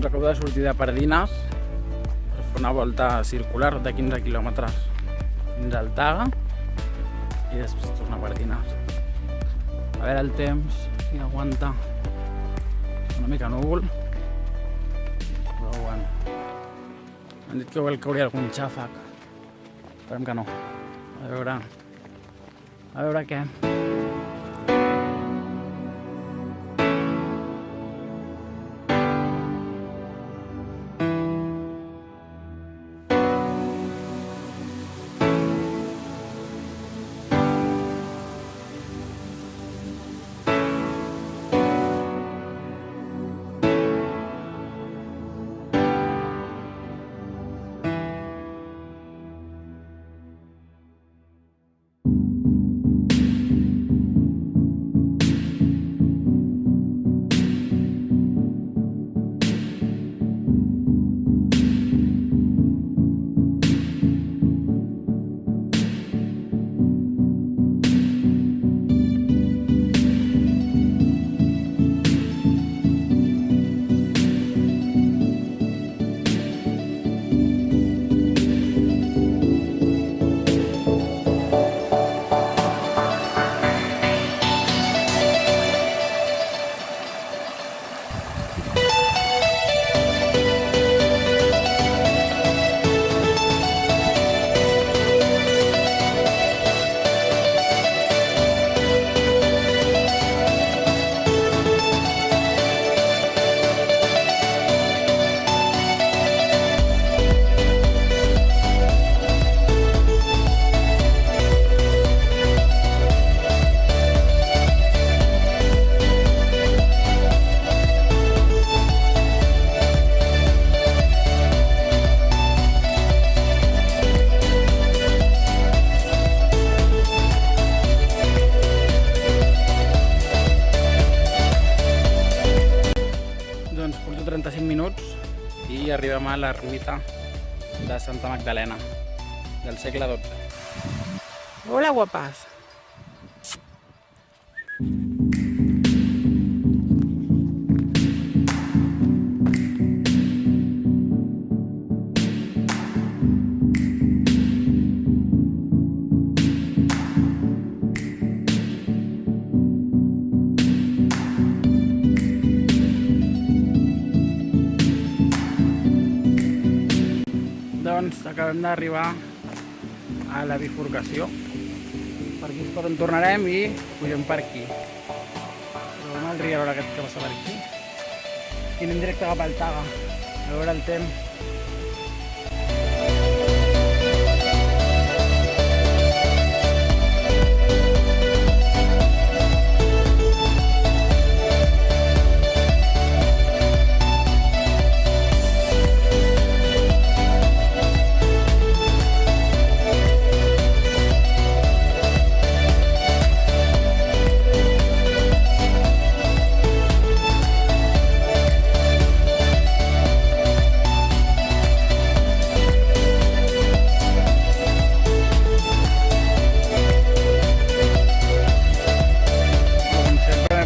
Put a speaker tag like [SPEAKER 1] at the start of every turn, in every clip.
[SPEAKER 1] acabo de sortir de Pardines per fer una volta circular de 15 quilòmetres fins al Taga i després tornar a Pardines. A veure el temps, si aguanta. Una mica núvol, però bueno. M'han dit que vol caure algun xàfec. Esperem que no. A veure què. Porto 35 minuts i arribem a l'ermita de Santa Magdalena del segle XII. Hola, guapes! Doncs acabem d'arribar a la bifurcació. Per aquí és per on tornarem i pugem per aquí. Però el rierol aquest que passa per aquí. I anem directe cap al Taga. A veure el temps.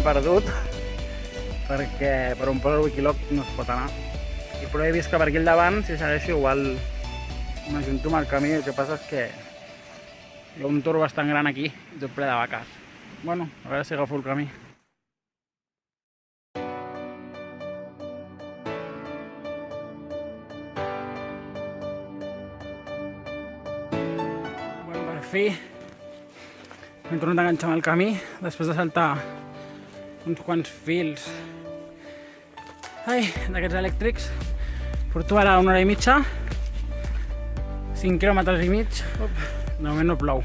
[SPEAKER 1] Perdut perquè per on posa el Wikiloc no es pot anar, però he vist que per aquí al davant, si segueixo igual m'ajunto amb el camí. El que passa és que hi ha un toro bastant gran aquí, tot ple de vaques. Bueno, a veure si agafo el camí. Bueno, per fi m'he tornat a enganxar amb el camí després de saltar uns quants fils d'aquests elèctrics. Porto ara 1 hora i mitja, 5 quilòmetres i mig. De moment no plou.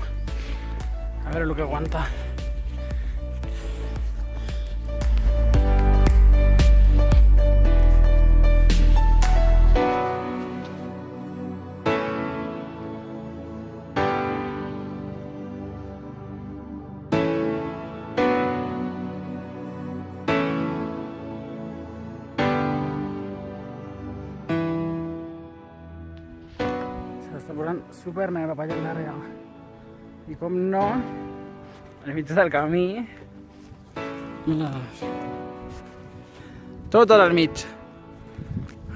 [SPEAKER 1] A veure el que aguanta. S'està posant super negre per allà darrere. I com no, al mig del camí, tot al mig.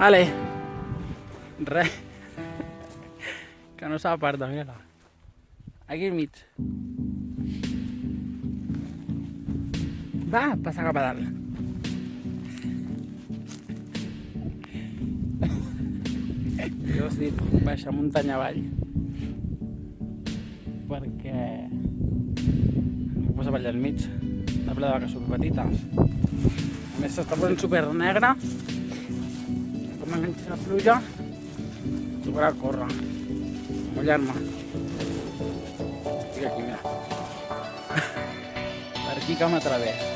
[SPEAKER 1] Vale. Re. Que no s'aparta, mira-la. Aquí al mig. Va, passa cap a dalt. Jo us dic, baixar muntanya avall. Perquè m'ho posa allà al mig, de ple de vaques superpetites. A més s'està posant super negra. Com m'enganxi la pluja, tocarà córrer, mullar-me. Estic aquí, mira. Per aquí que m'através.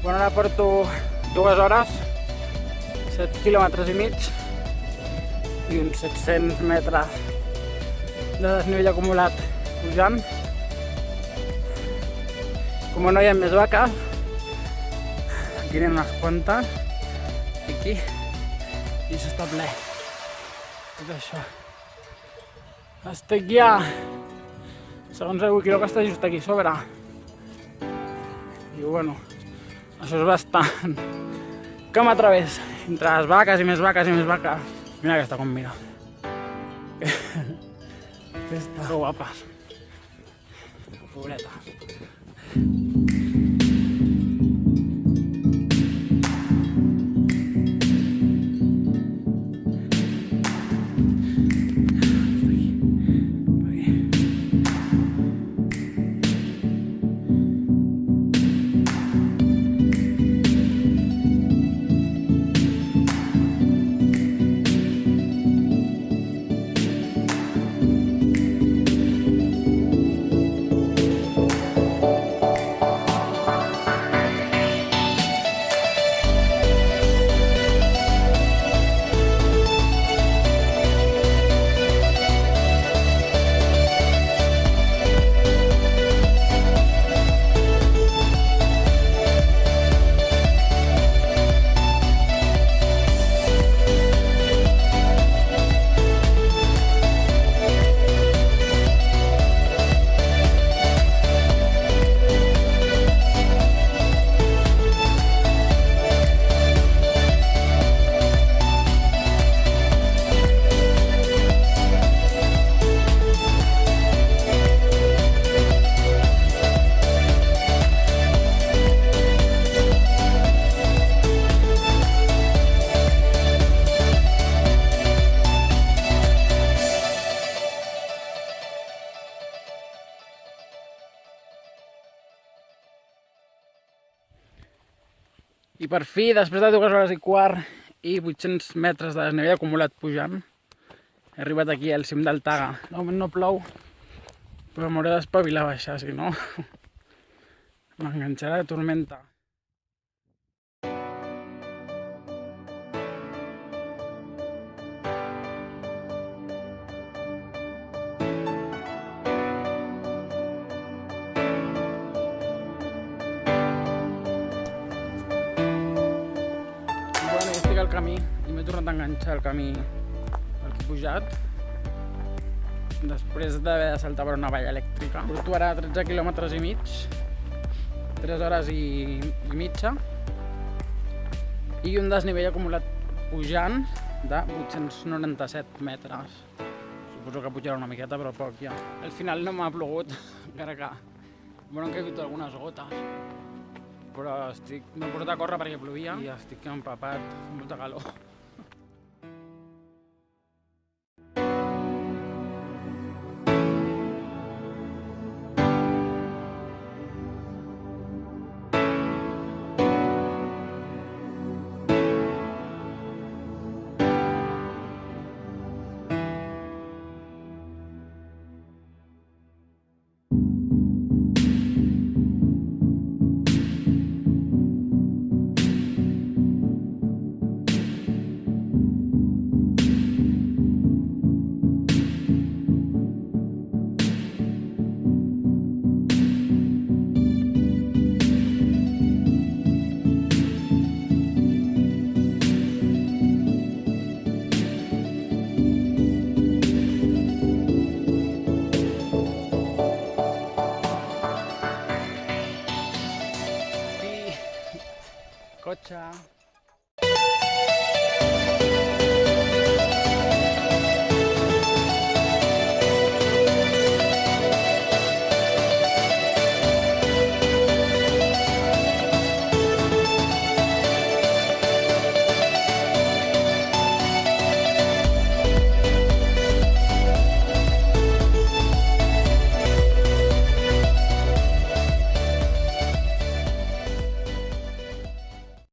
[SPEAKER 1] Bueno, ara porto 2 hores, 7 quilòmetres i mig i uns 700 metres de desnivell acumulat pujant. Com no hi ha més vaques, aquí n'hi ha unes quantes, aquí, i s'està ple. Tot això. Estic ja, segons el Wikiloc, està just aquí sobre. I bueno, això és bastant que m'através entre les vaques i més vaques i més vaques. Mira aquesta com mira. Aquesta que guapa. Pobreta. I per fi, després de 2 hores i quart i 800 metres de desnivell acumulat pujant, he arribat aquí al cim del Taga. De moment no plou, però m'hauré d'espavilar a baixar, si no m'enganxarà de tormenta. El camí i m'he tornat a enganxar el camí pel que he pujat després d'haver de saltar per una valla elèctrica. Porto ara 13 quilòmetres i mig, 3 hores i mitja i un desnivell acumulat pujant de 897 metres. Suposo que pujarà una miqueta, però poc ja. Al final no m'ha plogut, encara que m'han caigut algunes gotes. Però m'he posat a córrer perquè plovia i estic empapat, molta calor. cotxe